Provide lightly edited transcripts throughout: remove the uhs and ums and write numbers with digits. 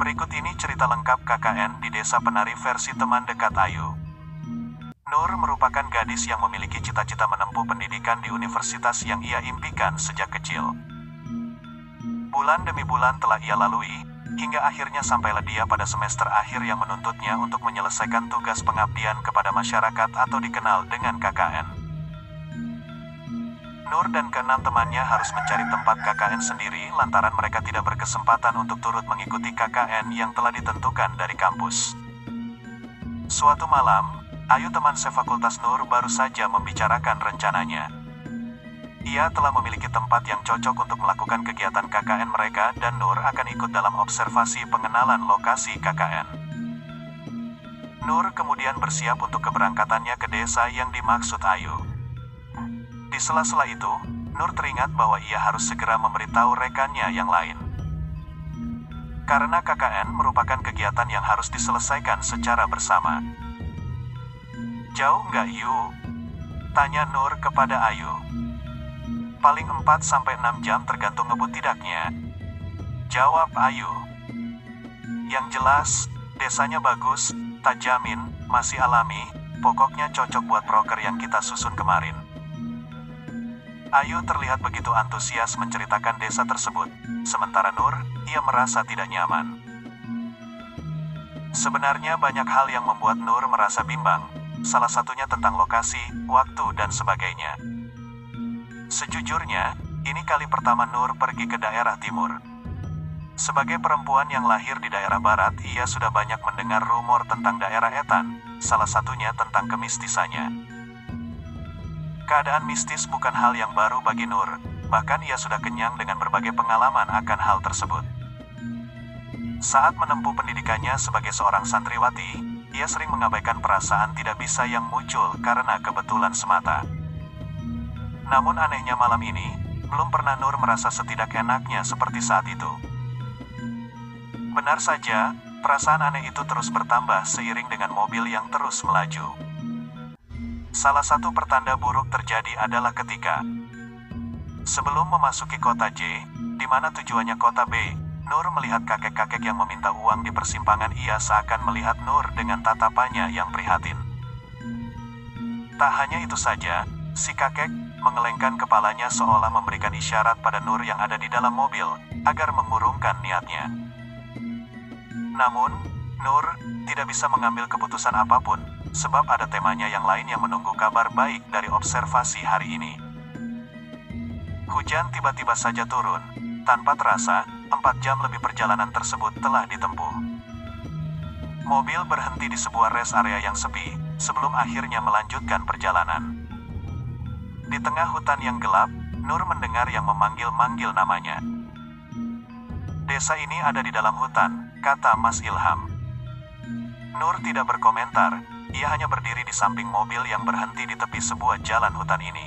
Berikut ini cerita lengkap KKN di Desa Penari versi teman dekat Ayu. Nur merupakan gadis yang memiliki cita-cita menempuh pendidikan di universitas yang ia impikan sejak kecil. Bulan demi bulan telah ia lalui, hingga akhirnya sampailah dia pada semester akhir yang menuntutnya untuk menyelesaikan tugas pengabdian kepada masyarakat atau dikenal dengan KKN. Nur dan keenam temannya harus mencari tempat KKN sendiri lantaran mereka tidak berkesempatan untuk turut mengikuti KKN yang telah ditentukan dari kampus. Suatu malam, Ayu teman sefakultas Nur baru saja membicarakan rencananya. Ia telah memiliki tempat yang cocok untuk melakukan kegiatan KKN mereka dan Nur akan ikut dalam observasi pengenalan lokasi KKN. Nur kemudian bersiap untuk keberangkatannya ke desa yang dimaksud Ayu. Di sela-sela itu, Nur teringat bahwa ia harus segera memberitahu rekannya yang lain. Karena KKN merupakan kegiatan yang harus diselesaikan secara bersama. "Jauh nggak Yu?" tanya Nur kepada Ayu. "Paling 4-6 jam tergantung ngebut tidaknya," jawab Ayu. "Yang jelas, desanya bagus, tak jamin, masih alami, pokoknya cocok buat proker yang kita susun kemarin." Ayu terlihat begitu antusias menceritakan desa tersebut, sementara Nur, ia merasa tidak nyaman. Sebenarnya banyak hal yang membuat Nur merasa bimbang, salah satunya tentang lokasi, waktu, dan sebagainya. Sejujurnya, ini kali pertama Nur pergi ke daerah timur. Sebagai perempuan yang lahir di daerah barat, ia sudah banyak mendengar rumor tentang daerah Etan, salah satunya tentang kemistisannya. Keadaan mistis bukan hal yang baru bagi Nur, bahkan ia sudah kenyang dengan berbagai pengalaman akan hal tersebut. Saat menempuh pendidikannya sebagai seorang santriwati, ia sering mengabaikan perasaan tidak bisa yang muncul karena kebetulan semata. Namun anehnya malam ini, belum pernah Nur merasa setidak enaknya seperti saat itu. Benar saja, perasaan aneh itu terus bertambah seiring dengan mobil yang terus melaju. Salah satu pertanda buruk terjadi adalah ketika sebelum memasuki kota J, di mana tujuannya kota B, Nur melihat kakek-kakek yang meminta uang di persimpangan. Ia seakan melihat Nur dengan tatapannya yang prihatin. Tak hanya itu saja, si kakek mengelengkan kepalanya seolah memberikan isyarat pada Nur yang ada di dalam mobil, agar mengurungkan niatnya. Namun, Nur tidak bisa mengambil keputusan apapun, sebab ada temanya yang lain yang menunggu kabar baik dari observasi hari ini. Hujan tiba-tiba saja turun. Tanpa terasa, 4 jam lebih perjalanan tersebut telah ditempuh. Mobil berhenti di sebuah rest area yang sepi, sebelum akhirnya melanjutkan perjalanan. Di tengah hutan yang gelap, Nur mendengar yang memanggil-manggil namanya. "Desa ini ada di dalam hutan," kata Mas Ilham. Nur tidak berkomentar, ia hanya berdiri di samping mobil yang berhenti di tepi sebuah jalan hutan ini.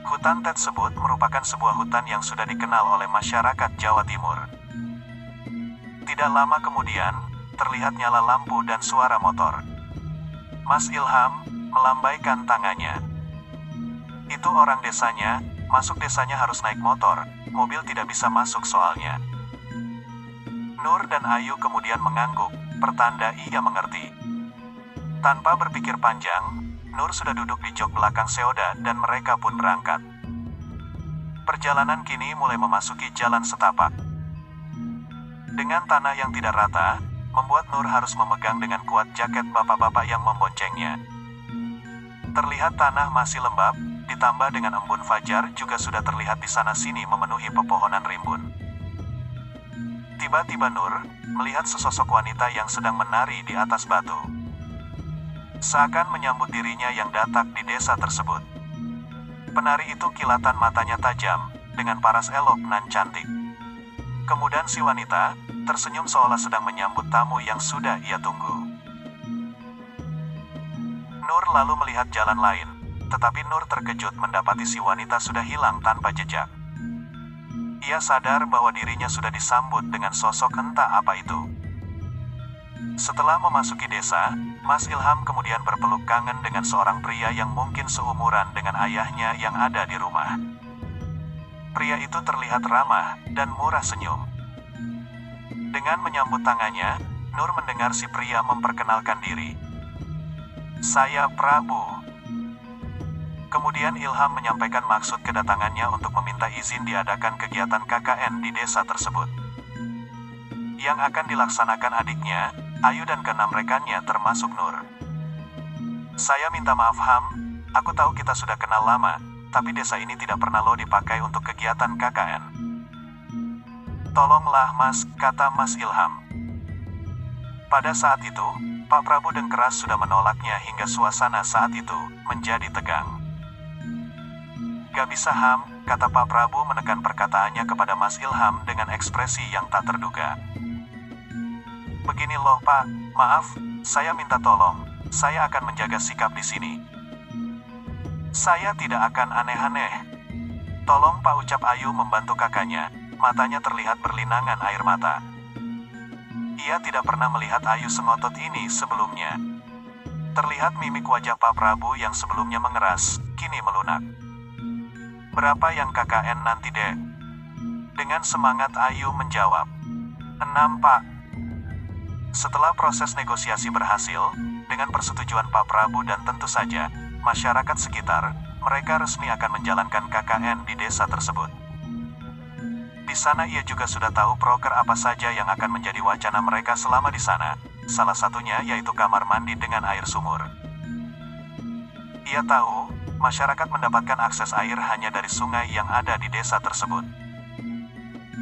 Hutan tersebut merupakan sebuah hutan yang sudah dikenal oleh masyarakat Jawa Timur. Tidak lama kemudian, terlihat nyala lampu dan suara motor. Mas Ilham melambaikan tangannya. "Itu orang desanya, masuk desanya harus naik motor, mobil tidak bisa masuk soalnya." Nur dan Ayu kemudian mengangguk, pertanda ia mengerti. Tanpa berpikir panjang, Nur sudah duduk di jok belakang Seoda dan mereka pun berangkat. Perjalanan kini mulai memasuki jalan setapak. Dengan tanah yang tidak rata, membuat Nur harus memegang dengan kuat jaket bapak-bapak yang memboncengnya. Terlihat tanah masih lembab, ditambah dengan embun fajar juga sudah terlihat di sana-sini memenuhi pepohonan rimbun. Tiba-tiba Nur melihat sesosok wanita yang sedang menari di atas batu. Seakan menyambut dirinya yang datang di desa tersebut. Penari itu kilatan matanya tajam, dengan paras elok nan cantik. Kemudian si wanita tersenyum seolah sedang menyambut tamu yang sudah ia tunggu. Nur lalu melihat jalan lain, tetapi Nur terkejut mendapati si wanita sudah hilang tanpa jejak. Ia sadar bahwa dirinya sudah disambut dengan sosok entah apa itu. Setelah memasuki desa, Mas Ilham kemudian berpeluk kangen dengan seorang pria yang mungkin seumuran dengan ayahnya yang ada di rumah. Pria itu terlihat ramah dan murah senyum. Dengan menyambut tangannya, Nur mendengar si pria memperkenalkan diri. "Saya Prabu." Kemudian Ilham menyampaikan maksud kedatangannya untuk meminta izin diadakan kegiatan KKN di desa tersebut, yang akan dilaksanakan adiknya, Ayu dan keenam rekannya termasuk Nur. "Saya minta maaf Ham, aku tahu kita sudah kenal lama, tapi desa ini tidak pernah lo dipakai untuk kegiatan KKN. Tolonglah Mas," kata Mas Ilham. Pada saat itu, Pak Prabu dan keras sudah menolaknya hingga suasana saat itu menjadi tegang. "Gak bisa Ham," kata Pak Prabu menekan perkataannya kepada Mas Ilham dengan ekspresi yang tak terduga. "Begini loh Pak, maaf, saya minta tolong, saya akan menjaga sikap di sini. Saya tidak akan aneh-aneh. Tolong Pak," ucap Ayu membantu kakaknya, matanya terlihat berlinangan air mata. Ia tidak pernah melihat Ayu sengotot ini sebelumnya. Terlihat mimik wajah Pak Prabu yang sebelumnya mengeras, kini melunak. "Berapa yang KKN nanti dek?" Dengan semangat Ayu menjawab. 6 Pak." Setelah proses negosiasi berhasil, dengan persetujuan Pak Prabu dan tentu saja masyarakat sekitar, mereka resmi akan menjalankan KKN di desa tersebut. Di sana ia juga sudah tahu proker apa saja yang akan menjadi wacana mereka selama di sana, salah satunya yaitu kamar mandi dengan air sumur. Ia tahu, masyarakat mendapatkan akses air hanya dari sungai yang ada di desa tersebut.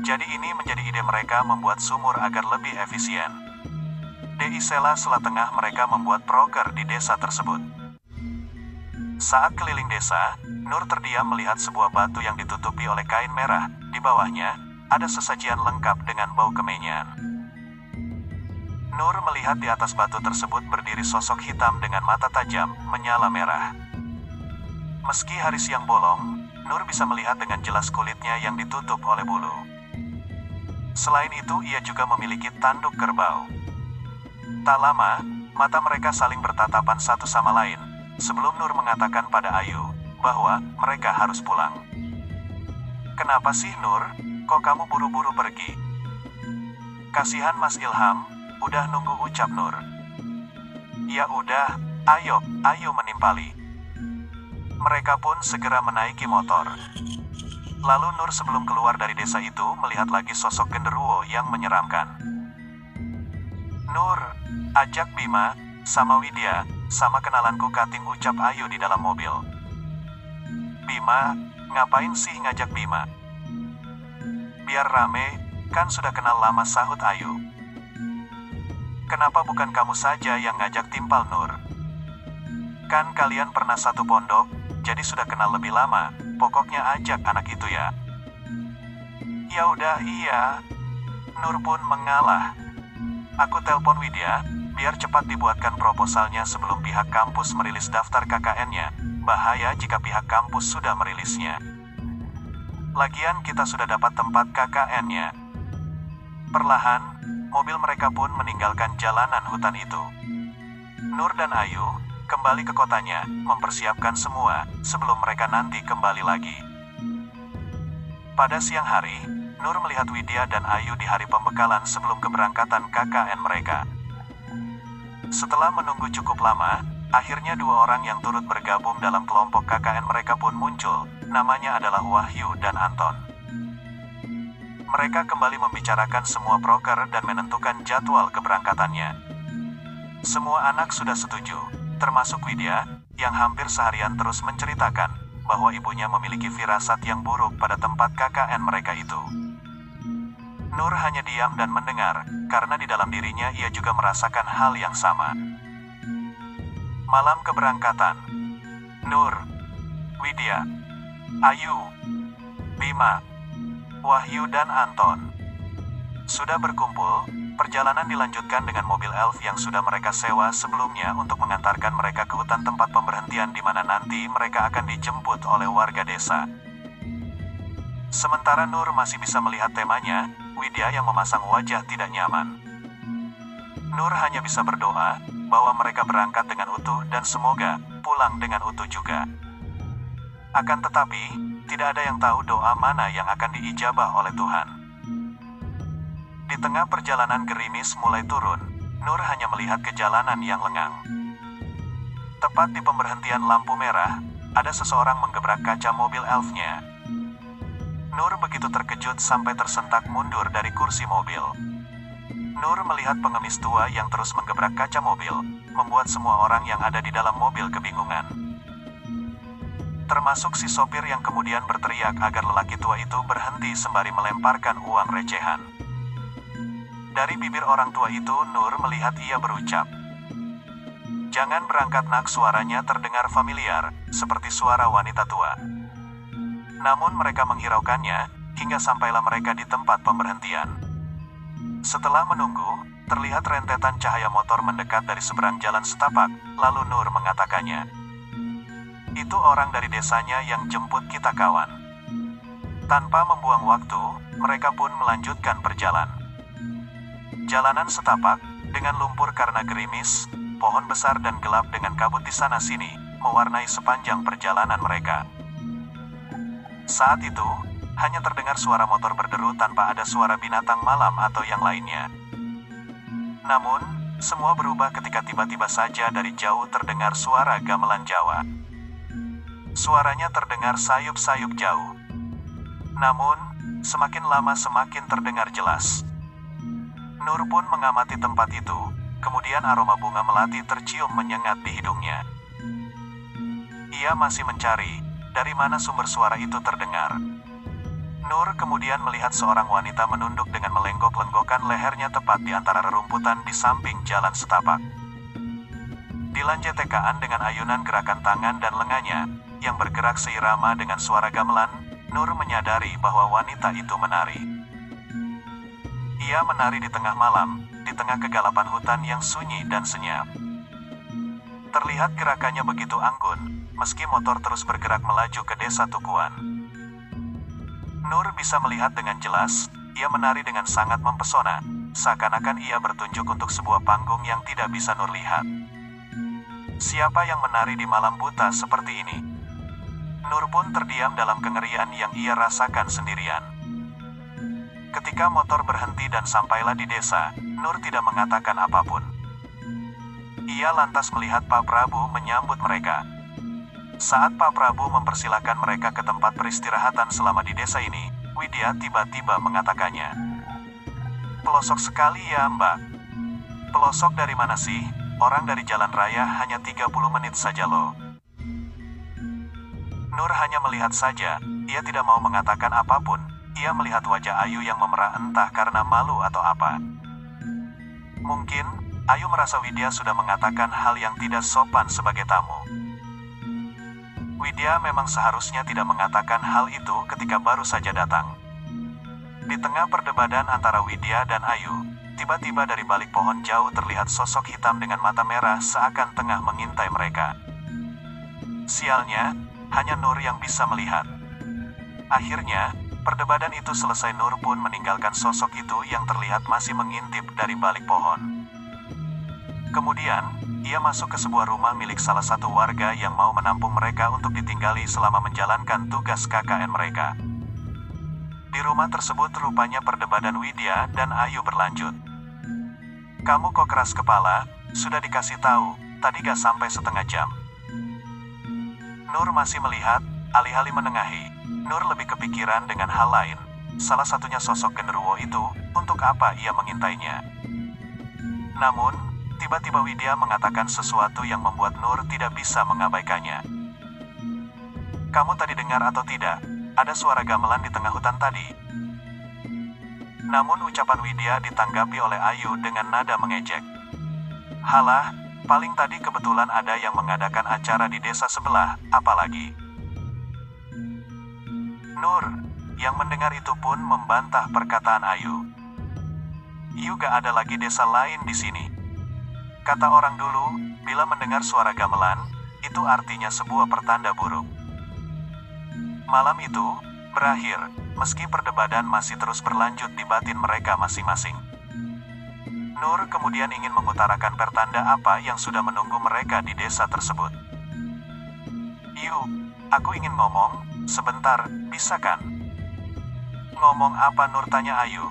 Jadi ini menjadi ide mereka membuat sumur agar lebih efisien. Di sela-sela tengah mereka membuat proker di desa tersebut. Saat keliling desa, Nur terdiam melihat sebuah batu yang ditutupi oleh kain merah. Di bawahnya, ada sesajian lengkap dengan bau kemenyan. Nur melihat di atas batu tersebut berdiri sosok hitam dengan mata tajam, menyala merah. Meski hari siang bolong, Nur bisa melihat dengan jelas kulitnya yang ditutup oleh bulu. Selain itu, ia juga memiliki tanduk kerbau. Tak lama, mata mereka saling bertatapan satu sama lain, sebelum Nur mengatakan pada Ayu bahwa mereka harus pulang. "Kenapa sih Nur, kok kamu buru-buru pergi?" "Kasihan Mas Ilham, udah nunggu," ucap Nur. "Ya udah, ayo menimpali." Mereka pun segera menaiki motor. Lalu Nur sebelum keluar dari desa itu melihat lagi sosok genderuwo yang menyeramkan. "Nur, ajak Bima, sama Widya, sama kenalanku Kating," ucap Ayu di dalam mobil. "Bima, ngapain sih ngajak Bima?" "Biar rame, kan sudah kenal lama," sahut Ayu. "Kenapa bukan kamu saja yang ngajak Timpal Nur? Kan kalian pernah satu pondok, jadi sudah kenal lebih lama, pokoknya ajak anak itu ya." "Ya udah iya." Nur pun mengalah. "Aku telpon Widya, biar cepat dibuatkan proposalnya sebelum pihak kampus merilis daftar KKN-nya. Bahaya jika pihak kampus sudah merilisnya. Lagian kita sudah dapat tempat KKN-nya." Perlahan, mobil mereka pun meninggalkan jalanan hutan itu. Nur dan Ayu kembali ke kotanya, mempersiapkan semua sebelum mereka nanti kembali lagi. Pada siang hari, Nur melihat Widya dan Ayu di hari pembekalan sebelum keberangkatan KKN mereka. Setelah menunggu cukup lama, akhirnya 2 orang yang turut bergabung dalam kelompok KKN mereka pun muncul. Namanya adalah Wahyu dan Anton. Mereka kembali membicarakan semua proker dan menentukan jadwal keberangkatannya. Semua anak sudah setuju, termasuk Widya, yang hampir seharian terus menceritakan bahwa ibunya memiliki firasat yang buruk pada tempat KKN mereka itu. Nur hanya diam dan mendengar, karena di dalam dirinya ia juga merasakan hal yang sama. Malam keberangkatan. Nur, Widya, Ayu, Bima, Wahyu dan Anton sudah berkumpul. Perjalanan dilanjutkan dengan mobil elf yang sudah mereka sewa sebelumnya untuk mengantarkan mereka ke hutan tempat pemberhentian di mana nanti mereka akan dijemput oleh warga desa. Sementara Nur masih bisa melihat temanya, Widya yang memasang wajah tidak nyaman. Nur hanya bisa berdoa bahwa mereka berangkat dengan utuh dan semoga pulang dengan utuh juga. Akan tetapi, tidak ada yang tahu doa mana yang akan diijabah oleh Tuhan. Di tengah perjalanan gerimis mulai turun, Nur hanya melihat ke jalanan yang lengang. Tepat di pemberhentian lampu merah, ada seseorang menggebrak kaca mobil elfnya. Nur begitu terkejut sampai tersentak mundur dari kursi mobil. Nur melihat pengemis tua yang terus menggebrak kaca mobil, membuat semua orang yang ada di dalam mobil kebingungan. Termasuk si sopir yang kemudian berteriak agar lelaki tua itu berhenti sembari melemparkan uang recehan. Dari bibir orang tua itu Nur melihat ia berucap, "Jangan berangkat nak." Suaranya terdengar familiar, seperti suara wanita tua. Namun mereka menghiraukannya, hingga sampailah mereka di tempat pemberhentian. Setelah menunggu, terlihat rentetan cahaya motor mendekat dari seberang jalan setapak, lalu Nur mengatakannya, "Itu orang dari desanya yang jemput kita kawan." Tanpa membuang waktu, mereka pun melanjutkan perjalanan. Jalanan setapak, dengan lumpur karena gerimis, pohon besar dan gelap dengan kabut di sana-sini, mewarnai sepanjang perjalanan mereka. Saat itu, hanya terdengar suara motor berderu tanpa ada suara binatang malam atau yang lainnya. Namun, semua berubah ketika tiba-tiba saja dari jauh terdengar suara gamelan Jawa. Suaranya terdengar sayup-sayup jauh. Namun, semakin lama semakin terdengar jelas. Nur pun mengamati tempat itu, kemudian aroma bunga melati tercium menyengat di hidungnya. Ia masih mencari, dari mana sumber suara itu terdengar. Nur kemudian melihat seorang wanita menunduk dengan melenggok-lenggokkan lehernya tepat di antara rerumputan di samping jalan setapak. Dilanjutkan dengan ayunan gerakan tangan dan lengannya, yang bergerak seirama dengan suara gamelan, Nur menyadari bahwa wanita itu menari. Ia menari di tengah malam, di tengah kegelapan hutan yang sunyi dan senyap. Terlihat gerakannya begitu anggun, meski motor terus bergerak melaju ke desa Tukuan. Nur bisa melihat dengan jelas, ia menari dengan sangat mempesona, seakan-akan ia bertunjuk untuk sebuah panggung yang tidak bisa Nur lihat. Siapa yang menari di malam buta seperti ini? Nur pun terdiam dalam kengerian yang ia rasakan sendirian. Ketika motor berhenti dan sampailah di desa, Nur tidak mengatakan apapun. Ia lantas melihat Pak Prabu menyambut mereka. Saat Pak Prabu mempersilahkan mereka ke tempat peristirahatan selama di desa ini, Widya tiba-tiba mengatakannya, "Pelosok sekali ya, Mbak." "Pelosok dari mana sih? Orang dari jalan raya hanya 30 menit saja loh." Nur hanya melihat saja, ia tidak mau mengatakan apapun. Ia melihat wajah Ayu yang memerah entah karena malu atau apa. Mungkin, Ayu merasa Widya sudah mengatakan hal yang tidak sopan sebagai tamu. Widya memang seharusnya tidak mengatakan hal itu ketika baru saja datang. Di tengah perdebatan antara Widya dan Ayu, tiba-tiba dari balik pohon jauh terlihat sosok hitam dengan mata merah seakan tengah mengintai mereka. Sialnya, hanya Nur yang bisa melihat. Akhirnya, perdebatan itu selesai. Nur pun meninggalkan sosok itu yang terlihat masih mengintip dari balik pohon. Kemudian, ia masuk ke sebuah rumah milik salah satu warga yang mau menampung mereka untuk ditinggali selama menjalankan tugas KKN mereka. Di rumah tersebut rupanya perdebatan Widya dan Ayu berlanjut. "Kamu kok keras kepala? Sudah dikasih tahu, tadi gak sampai setengah jam." Nur masih melihat, alih-alih menengahi. Nur lebih kepikiran dengan hal lain, salah satunya sosok genderuwo itu, untuk apa ia mengintainya. Namun, tiba-tiba Widya mengatakan sesuatu yang membuat Nur tidak bisa mengabaikannya. "Kamu tadi dengar atau tidak? Ada suara gamelan di tengah hutan tadi." Namun ucapan Widya ditanggapi oleh Ayu dengan nada mengejek. "Halah, paling tadi kebetulan ada yang mengadakan acara di desa sebelah, apalagi." Nur, yang mendengar itu pun membantah perkataan Ayu. "Yu gak ada lagi desa lain di sini. Kata orang dulu, bila mendengar suara gamelan, itu artinya sebuah pertanda buruk." Malam itu berakhir, meski perdebatan masih terus berlanjut di batin mereka masing-masing. Nur kemudian ingin mengutarakan pertanda apa yang sudah menunggu mereka di desa tersebut. "Yu, aku ingin ngomong, sebentar, bisa kan?" "Ngomong apa?" Nur tanya Ayu.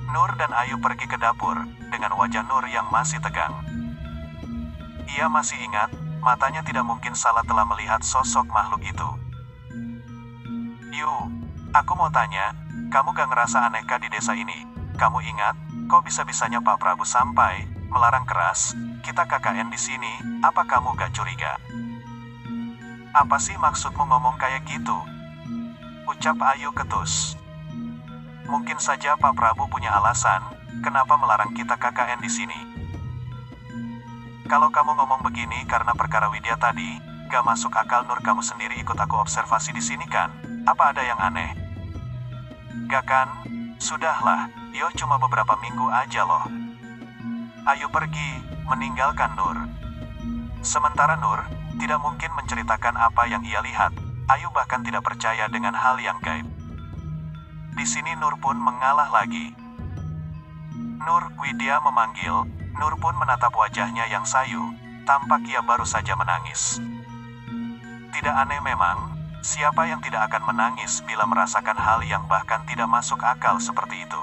Nur dan Ayu pergi ke dapur, dengan wajah Nur yang masih tegang. Ia masih ingat, matanya tidak mungkin salah telah melihat sosok makhluk itu. Yu, aku mau tanya, kamu gak ngerasa anehkah di desa ini? Kamu ingat, kok bisa-bisanya Pak Prabu sampai melarang keras kita KKN di sini? Apa kamu gak curiga? Apa sih maksudmu ngomong kayak gitu? Ucap Ayu ketus. Mungkin saja Pak Prabu punya alasan, kenapa melarang kita KKN di sini. Kalau kamu ngomong begini karena perkara Widya tadi, gak masuk akal. Nur, kamu sendiri ikut aku observasi di sini kan? Apa ada yang aneh? Gak kan? Sudahlah, yo cuma beberapa minggu aja loh. Ayu pergi, meninggalkan Nur. Sementara Nur tidak mungkin menceritakan apa yang ia lihat. Ayu bahkan tidak percaya dengan hal yang gaib. Di sini Nur pun mengalah lagi. Nur, Widya memanggil. Nur pun menatap wajahnya yang sayu, tampak ia baru saja menangis. Tidak aneh memang, siapa yang tidak akan menangis bila merasakan hal yang bahkan tidak masuk akal seperti itu.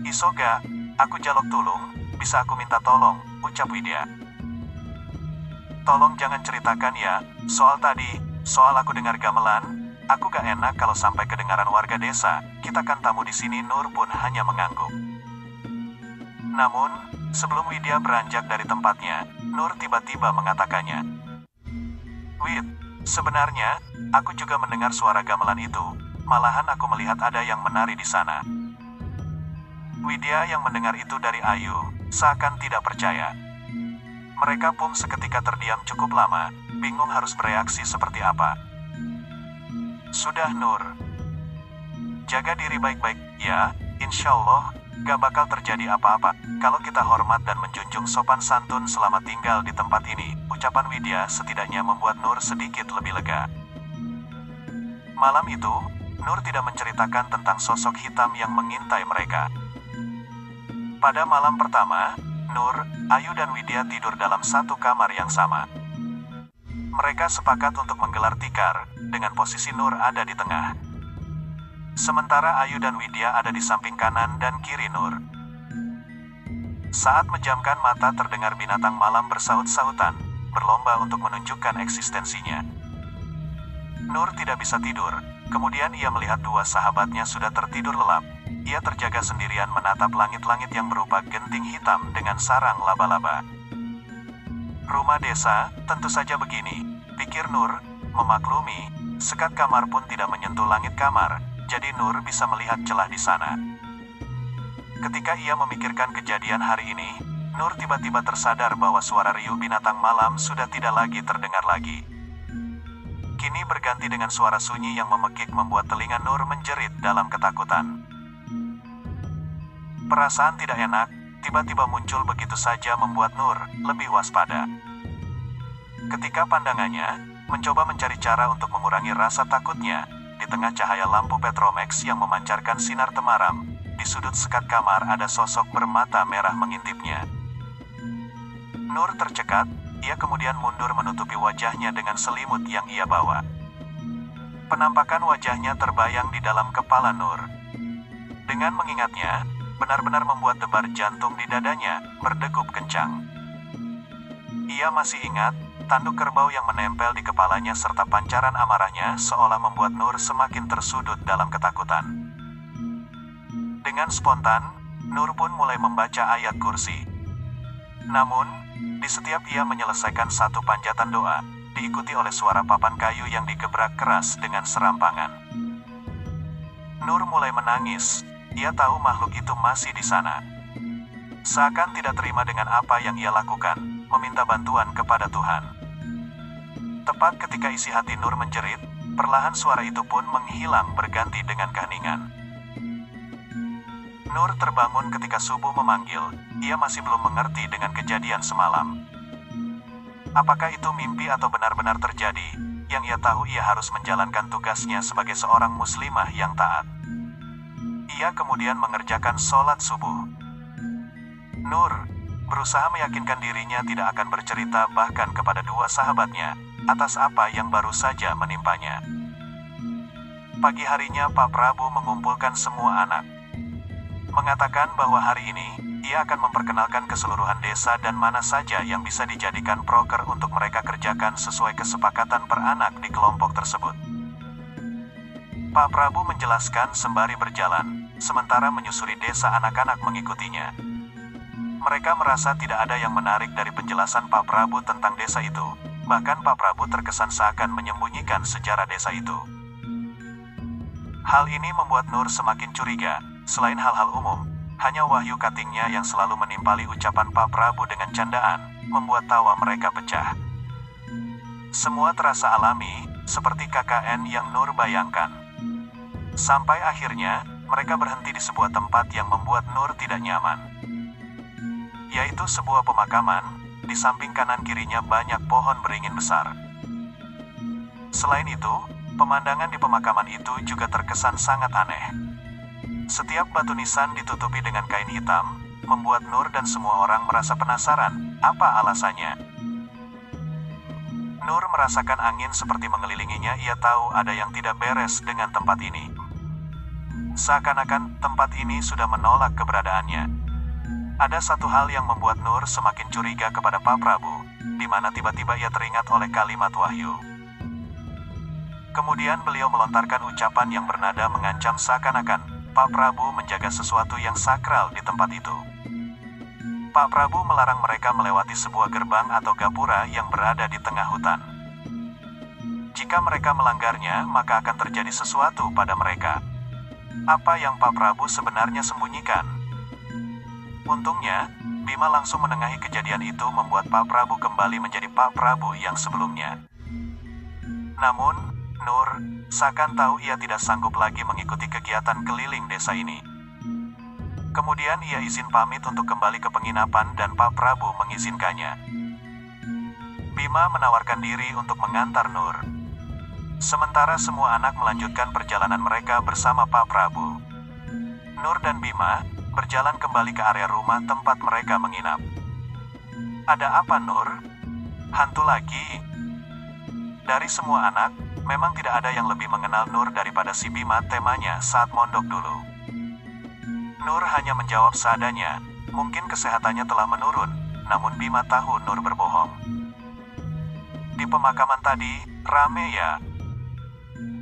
Isoga, aku jaluk tulung, bisa aku minta tolong, ucap Widya. Tolong jangan ceritakan ya, soal aku dengar gamelan. Aku gak enak kalau sampai kedengaran warga desa, kita kan tamu di sini. Nur pun hanya mengangguk. Namun, sebelum Widya beranjak dari tempatnya, Nur tiba-tiba mengatakannya. Wid, sebenarnya, aku juga mendengar suara gamelan itu, malahan aku melihat ada yang menari di sana. Widya yang mendengar itu dari Ayu, seakan tidak percaya. Mereka pun seketika terdiam cukup lama, bingung harus bereaksi seperti apa. Sudah Nur. Jaga diri baik-baik, ya, insya Allah, gak bakal terjadi apa-apa, kalau kita hormat dan menjunjung sopan santun selama tinggal di tempat ini. Ucapan Widya setidaknya membuat Nur sedikit lebih lega. Malam itu, Nur tidak menceritakan tentang sosok hitam yang mengintai mereka. Pada malam pertama, Nur, Ayu dan Widya tidur dalam satu kamar yang sama. Mereka sepakat untuk menggelar tikar, dengan posisi Nur ada di tengah. Sementara Ayu dan Widya ada di samping kanan dan kiri Nur. Saat menjamkan mata terdengar binatang malam bersaut-sautan, berlomba untuk menunjukkan eksistensinya. Nur tidak bisa tidur, kemudian ia melihat dua sahabatnya sudah tertidur lelap. Ia terjaga sendirian menatap langit-langit yang berupa genting hitam dengan sarang laba-laba. Rumah desa, tentu saja begini, pikir Nur, memaklumi, sekat kamar pun tidak menyentuh langit kamar, jadi Nur bisa melihat celah di sana. Ketika ia memikirkan kejadian hari ini, Nur tiba-tiba tersadar bahwa suara riuh binatang malam sudah tidak lagi terdengar lagi. Kini berganti dengan suara sunyi yang memekik membuat telinga Nur menjerit dalam ketakutan. Perasaan tidak enak tiba-tiba muncul begitu saja membuat Nur lebih waspada. Ketika pandangannya mencoba mencari cara untuk mengurangi rasa takutnya, di tengah cahaya lampu Petromax yang memancarkan sinar temaram, di sudut sekat kamar ada sosok bermata merah mengintipnya. Nur tercekat, ia kemudian mundur menutupi wajahnya dengan selimut yang ia bawa. Penampakan wajahnya terbayang di dalam kepala Nur. Dengan mengingatnya, benar-benar membuat debar jantung di dadanya berdegup kencang. Ia masih ingat, tanduk kerbau yang menempel di kepalanya serta pancaran amarahnya seolah membuat Nur semakin tersudut dalam ketakutan. Dengan spontan, Nur pun mulai membaca ayat kursi. Namun, di setiap ia menyelesaikan satu panjatan doa, diikuti oleh suara papan kayu yang digebrak keras dengan serampangan. Nur mulai menangis, ia tahu makhluk itu masih di sana. Seakan tidak terima dengan apa yang ia lakukan, meminta bantuan kepada Tuhan. Tepat ketika isi hati Nur menjerit, perlahan suara itu pun menghilang berganti dengan keheningan. Nur terbangun ketika subuh memanggil, ia masih belum mengerti dengan kejadian semalam. Apakah itu mimpi atau benar-benar terjadi? Yang ia tahu ia harus menjalankan tugasnya sebagai seorang muslimah yang taat. Ia kemudian mengerjakan sholat subuh. Nur berusaha meyakinkan dirinya tidak akan bercerita bahkan kepada dua sahabatnya atas apa yang baru saja menimpanya. Pagi harinya Pak Prabu mengumpulkan semua anak. mengatakan bahwa hari ini, ia akan memperkenalkan keseluruhan desa dan mana saja yang bisa dijadikan proker untuk mereka kerjakan sesuai kesepakatan per anak di kelompok tersebut. Pak Prabu menjelaskan sembari berjalan, sementara menyusuri desa anak-anak mengikutinya. Mereka merasa tidak ada yang menarik dari penjelasan Pak Prabu tentang desa itu, bahkan Pak Prabu terkesan seakan menyembunyikan sejarah desa itu. Hal ini membuat Nur semakin curiga. Selain hal-hal umum, hanya Wahyu katingnya yang selalu menimpali ucapan Pak Prabu dengan candaan, membuat tawa mereka pecah. Semua terasa alami, seperti KKN yang Nur bayangkan. Sampai akhirnya, mereka berhenti di sebuah tempat yang membuat Nur tidak nyaman. Yaitu sebuah pemakaman, di samping kanan kirinya banyak pohon beringin besar. Selain itu, pemandangan di pemakaman itu juga terkesan sangat aneh. Setiap batu nisan ditutupi dengan kain hitam, membuat Nur dan semua orang merasa penasaran, apa alasannya. Nur merasakan angin seperti mengelilinginya, ia tahu ada yang tidak beres dengan tempat ini. Seakan-akan tempat ini sudah menolak keberadaannya. Ada satu hal yang membuat Nur semakin curiga kepada Pak Prabu, di mana tiba-tiba ia teringat oleh kalimat Wahyu. Kemudian beliau melontarkan ucapan yang bernada mengancam seakan-akan Pak Prabu menjaga sesuatu yang sakral di tempat itu. Pak Prabu melarang mereka melewati sebuah gerbang atau gapura yang berada di tengah hutan. Jika mereka melanggarnya, maka akan terjadi sesuatu pada mereka. Apa yang Pak Prabu sebenarnya sembunyikan? Untungnya, Bima langsung menengahi kejadian itu membuat Pak Prabu kembali menjadi Pak Prabu yang sebelumnya. Namun, Nur seakan tahu ia tidak sanggup lagi mengikuti kegiatan keliling desa ini. Kemudian ia izin pamit untuk kembali ke penginapan dan Pak Prabu mengizinkannya. Bima menawarkan diri untuk mengantar Nur. Sementara semua anak melanjutkan perjalanan mereka bersama Pak Prabu. Nur dan Bima berjalan kembali ke area rumah tempat mereka menginap. Ada apa, Nur? Hantu lagi? Dari semua anak, memang tidak ada yang lebih mengenal Nur daripada si Bima temanya saat mondok dulu. Nur hanya menjawab seadanya, mungkin kesehatannya telah menurun, namun Bima tahu Nur berbohong. Di pemakaman tadi, rame ya?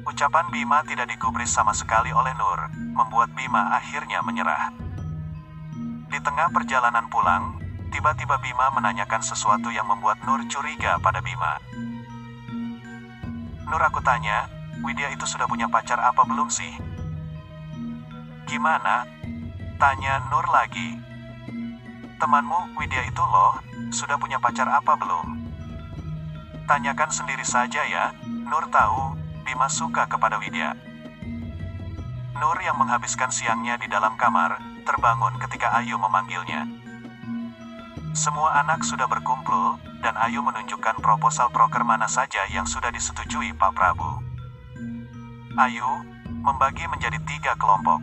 Ucapan Bima tidak digubris sama sekali oleh Nur, membuat Bima akhirnya menyerah. Di tengah perjalanan pulang, tiba-tiba Bima menanyakan sesuatu yang membuat Nur curiga pada Bima. Nur, aku tanya, Widya itu sudah punya pacar apa belum sih? Gimana? Tanya Nur lagi. Temanmu, Widya itu loh, sudah punya pacar apa belum? Tanyakan sendiri saja ya, Nur tahu, Bima suka kepada Widya. Nur yang menghabiskan siangnya di dalam kamar, terbangun ketika Ayu memanggilnya. Semua anak sudah berkumpul, dan Ayu menunjukkan proposal proker mana saja yang sudah disetujui Pak Prabu. Ayu membagi menjadi 3 kelompok.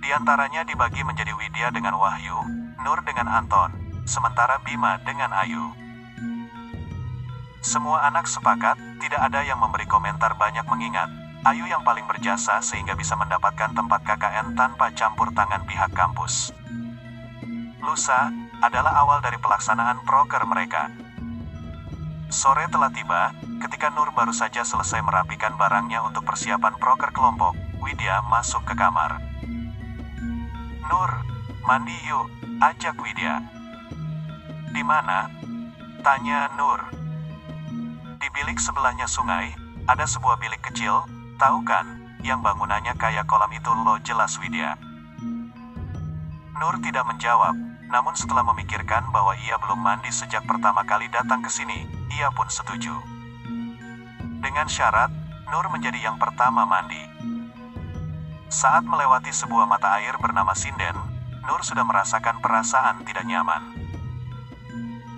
Di antaranya dibagi menjadi Widya dengan Wahyu, Nur dengan Anton, sementara Bima dengan Ayu. Semua anak sepakat, tidak ada yang memberi komentar banyak mengingat Ayu yang paling berjasa sehingga bisa mendapatkan tempat KKN tanpa campur tangan pihak kampus. Lusa adalah awal dari pelaksanaan proker mereka. Sore telah tiba, ketika Nur baru saja selesai merapikan barangnya untuk persiapan proker kelompok, Widya masuk ke kamar. Nur, mandi yuk, ajak Widya. Di mana? Tanya Nur. Di bilik sebelahnya sungai, ada sebuah bilik kecil, tahu kan, yang bangunannya kayak kolam itu loh, jelas Widya. Nur tidak menjawab. Namun setelah memikirkan bahwa ia belum mandi sejak pertama kali datang ke sini, ia pun setuju. Dengan syarat, Nur menjadi yang pertama mandi. Saat melewati sebuah mata air bernama Sinden, Nur sudah merasakan perasaan tidak nyaman.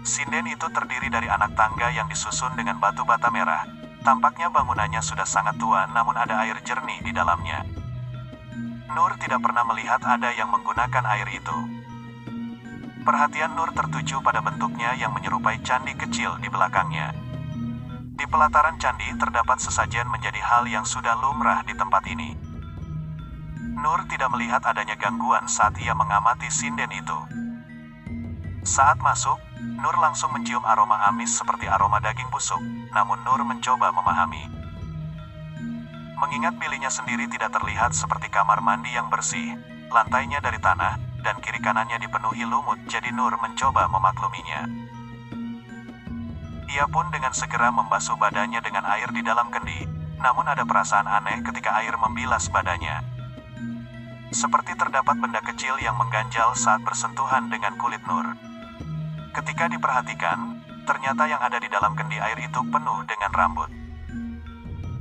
Sinden itu terdiri dari anak tangga yang disusun dengan batu bata merah. Tampaknya bangunannya sudah sangat tua, namun ada air jernih di dalamnya. Nur tidak pernah melihat ada yang menggunakan air itu. Perhatian Nur tertuju pada bentuknya yang menyerupai candi kecil di belakangnya. Di pelataran candi terdapat sesajen menjadi hal yang sudah lumrah di tempat ini. Nur tidak melihat adanya gangguan saat ia mengamati sinden itu. Saat masuk, Nur langsung mencium aroma amis seperti aroma daging busuk, namun Nur mencoba memahami. Mengingat biliknya sendiri tidak terlihat seperti kamar mandi yang bersih, lantainya dari tanah, dan kiri kanannya dipenuhi lumut, jadi Nur mencoba memakluminya. Ia pun dengan segera membasuh badannya dengan air di dalam kendi, namun ada perasaan aneh ketika air membilas badannya. Seperti terdapat benda kecil yang mengganjal saat bersentuhan dengan kulit Nur. Ketika diperhatikan, ternyata yang ada di dalam kendi air itu penuh dengan rambut.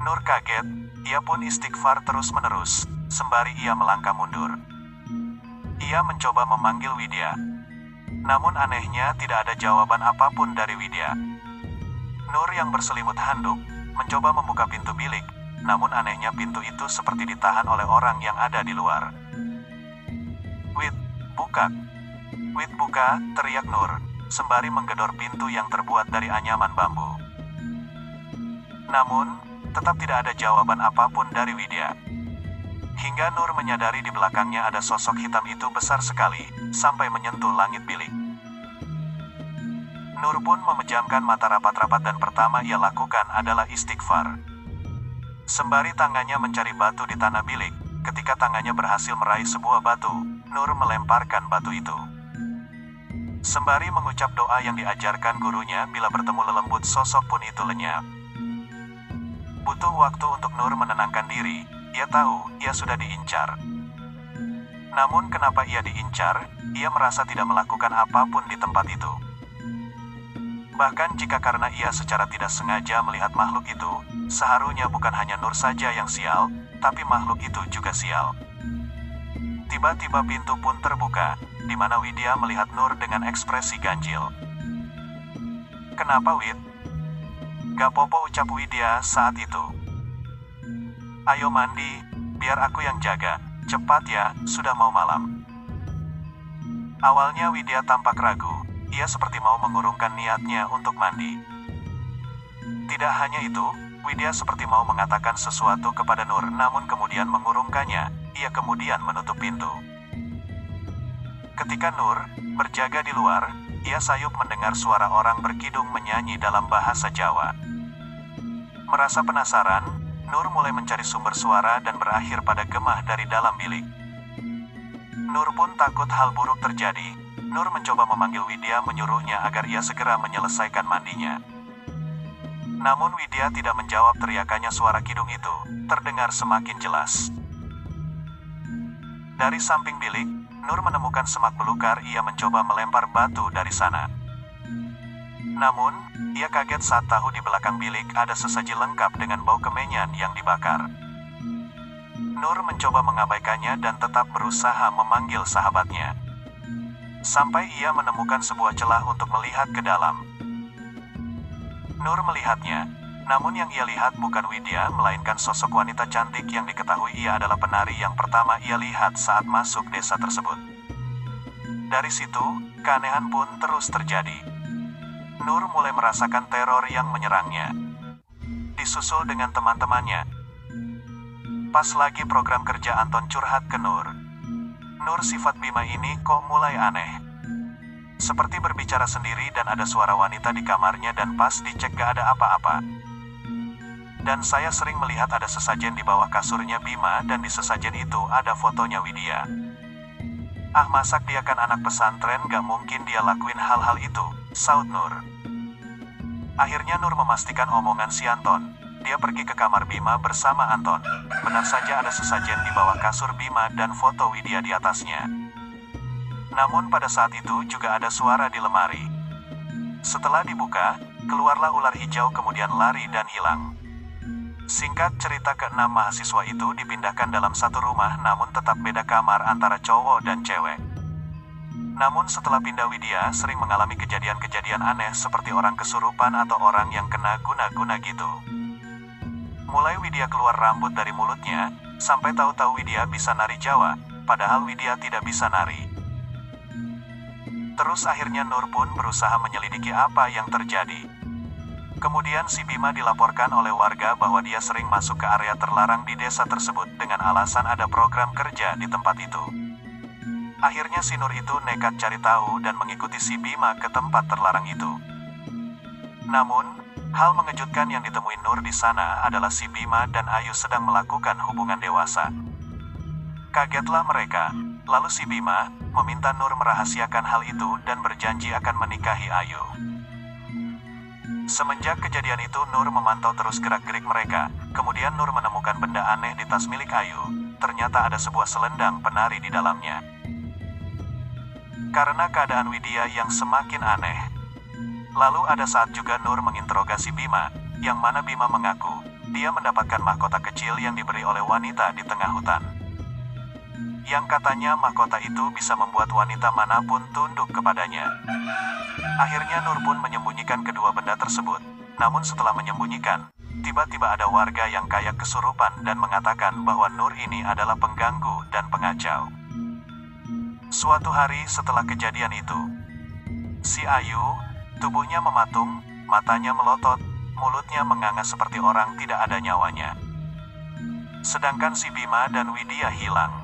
Nur kaget, ia pun istighfar terus-menerus, sembari ia melangkah mundur. Ia mencoba memanggil Widya. Namun anehnya tidak ada jawaban apapun dari Widya. Nur yang berselimut handuk, mencoba membuka pintu bilik, namun anehnya pintu itu seperti ditahan oleh orang yang ada di luar. "Wid, buka! Wid, buka!" teriak Nur, sembari menggedor pintu yang terbuat dari anyaman bambu. Namun, tetap tidak ada jawaban apapun dari Widya. Hingga Nur menyadari di belakangnya ada sosok hitam itu besar sekali, sampai menyentuh langit bilik. Nur pun memejamkan mata rapat-rapat dan pertama ia lakukan adalah istighfar. Sembari tangannya mencari batu di tanah bilik, ketika tangannya berhasil meraih sebuah batu, Nur melemparkan batu itu. Sembari mengucap doa yang diajarkan gurunya bila bertemu lelembut sosok pun itu lenyap. Butuh waktu untuk Nur menenangkan diri, ia tahu ia sudah diincar. Namun kenapa ia diincar, ia merasa tidak melakukan apapun di tempat itu. Bahkan jika karena ia secara tidak sengaja melihat makhluk itu, seharusnya bukan hanya Nur saja yang sial, tapi makhluk itu juga sial. Tiba-tiba pintu pun terbuka, di mana Widya melihat Nur dengan ekspresi ganjil. "Kenapa, Wid?" "Gak popo," ucap Widya saat itu. "Ayo mandi, biar aku yang jaga. Cepat ya, sudah mau malam." Awalnya Widya tampak ragu. Ia seperti mau mengurungkan niatnya untuk mandi. Tidak hanya itu, Widya seperti mau mengatakan sesuatu kepada Nur, namun kemudian mengurungkannya. Ia kemudian menutup pintu. Ketika Nur berjaga di luar, ia sayup mendengar suara orang berkidung menyanyi dalam bahasa Jawa. Merasa penasaran, Nur mulai mencari sumber suara dan berakhir pada gemah dari dalam bilik. Nur pun takut hal buruk terjadi. Nur mencoba memanggil Widya menyuruhnya agar ia segera menyelesaikan mandinya. Namun Widya tidak menjawab teriakannya. Suara kidung itu terdengar semakin jelas. Dari samping bilik, Nur menemukan semak belukar. Ia mencoba melempar batu dari sana. Namun, ia kaget saat tahu di belakang bilik ada sesaji lengkap dengan bau kemenyan yang dibakar. Nur mencoba mengabaikannya dan tetap berusaha memanggil sahabatnya. Sampai ia menemukan sebuah celah untuk melihat ke dalam. Nur melihatnya, namun yang ia lihat bukan Widya, melainkan sosok wanita cantik yang diketahui ia adalah penari yang pertama ia lihat saat masuk desa tersebut. Dari situ, keanehan pun terus terjadi. Nur mulai merasakan teror yang menyerangnya. Disusul dengan teman-temannya. Pas lagi program kerja Anton curhat ke Nur. Nur, sifat Bima ini kok mulai aneh. Seperti berbicara sendiri dan ada suara wanita di kamarnya dan pas dicek gak ada apa-apa. Dan saya sering melihat ada sesajen di bawah kasurnya Bima dan di sesajen itu ada fotonya Widya. Ah, masak dia kan anak pesantren, gak mungkin dia lakuin hal-hal itu, saut Nur. Akhirnya Nur memastikan omongan si Anton. Dia pergi ke kamar Bima bersama Anton. Benar saja ada sesajen di bawah kasur Bima dan foto Widya di atasnya. Namun pada saat itu juga ada suara di lemari. Setelah dibuka, keluarlah ular hijau kemudian lari dan hilang. Singkat cerita, ke-6 mahasiswa itu dipindahkan dalam satu rumah namun tetap beda kamar antara cowok dan cewek. Namun setelah pindah, Widya sering mengalami kejadian-kejadian aneh seperti orang kesurupan atau orang yang kena guna-guna gitu. Mulai Widya keluar rambut dari mulutnya, sampai tahu-tahu Widya bisa nari Jawa, padahal Widya tidak bisa nari. Terus akhirnya Nur pun berusaha menyelidiki apa yang terjadi. Kemudian si Bima dilaporkan oleh warga bahwa dia sering masuk ke area terlarang di desa tersebut dengan alasan ada program kerja di tempat itu. Akhirnya si Nur itu nekat cari tahu dan mengikuti si Bima ke tempat terlarang itu. Namun, hal mengejutkan yang ditemui Nur di sana adalah si Bima dan Ayu sedang melakukan hubungan dewasa. Kagetlah mereka, lalu si Bima meminta Nur merahasiakan hal itu dan berjanji akan menikahi Ayu. Semenjak kejadian itu Nur memantau terus gerak-gerik mereka, kemudian Nur menemukan benda aneh di tas milik Ayu. Ternyata ada sebuah selendang penari di dalamnya. Karena keadaan Widya yang semakin aneh, lalu ada saat juga Nur menginterogasi Bima, yang mana Bima mengaku, dia mendapatkan mahkota kecil yang diberi oleh wanita di tengah hutan. Yang katanya mahkota itu bisa membuat wanita manapun tunduk kepadanya. Akhirnya Nur pun menyembunyikan kedua benda tersebut. Namun setelah menyembunyikan, tiba-tiba ada warga yang kayak kesurupan dan mengatakan bahwa Nur ini adalah pengganggu dan pengacau. Suatu hari setelah kejadian itu, si Ayu, tubuhnya mematung, matanya melotot, mulutnya menganga seperti orang tidak ada nyawanya. Sedangkan si Bima dan Widya hilang.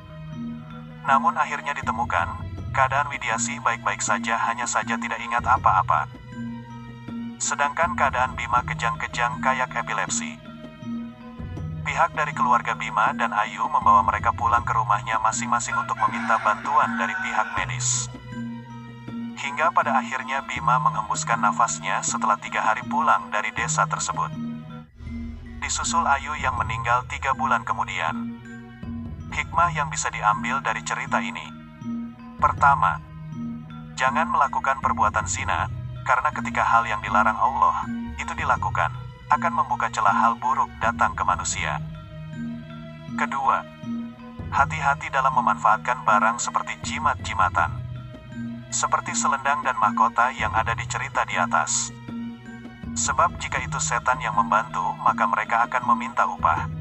Namun akhirnya ditemukan, keadaan Widyasih baik-baik saja, hanya saja tidak ingat apa-apa. Sedangkan keadaan Bima kejang-kejang kayak epilepsi. Pihak dari keluarga Bima dan Ayu membawa mereka pulang ke rumahnya masing-masing untuk meminta bantuan dari pihak medis. Hingga pada akhirnya Bima menghembuskan nafasnya setelah 3 hari pulang dari desa tersebut. Disusul Ayu yang meninggal 3 bulan kemudian. Hikmah yang bisa diambil dari cerita ini. Pertama, jangan melakukan perbuatan zina, karena ketika hal yang dilarang Allah itu dilakukan, akan membuka celah hal buruk datang ke manusia. Kedua, hati-hati dalam memanfaatkan barang seperti jimat-jimatan, seperti selendang dan mahkota yang ada di cerita di atas. Sebab jika itu setan yang membantu, maka mereka akan meminta upah.